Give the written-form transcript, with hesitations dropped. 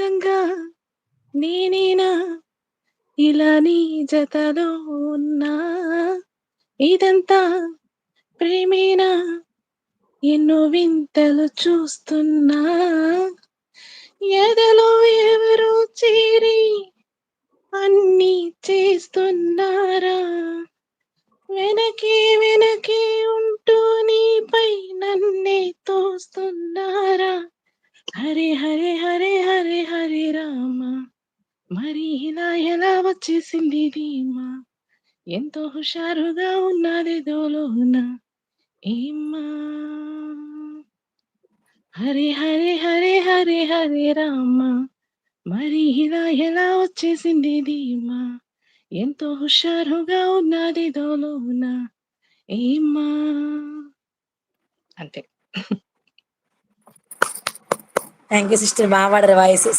నిజంగా నేనేనా ఇలా నీ జతలో ఉన్నా ఇదంతా ప్రేమేనా ఎన్నో వింతలు చూస్తున్నా ఎదలో ఎవరో చేరి అన్నీ చేస్తున్నారా వెనకే వెనకే ఉంటూ నీపై నన్నే తోస్తున్నారా హరే హరే హరే హరే హరే రామ మరి ఇలా ఎలా వచ్చేసింది ధీమా ఎంతో హుషారుగా ఉన్నది దోలోన ఏమ్మా హరే హరే హరే హరే హరే రామ మరి ఇలా ఎలా వచ్చేసింది ధీమా ఎంతో హుషారుగా ఉన్నది దోలోన ఏమ్మా అంతే థ్యాంక్ యూ సిస్టర్, బాగా పాడారు వాయిస్.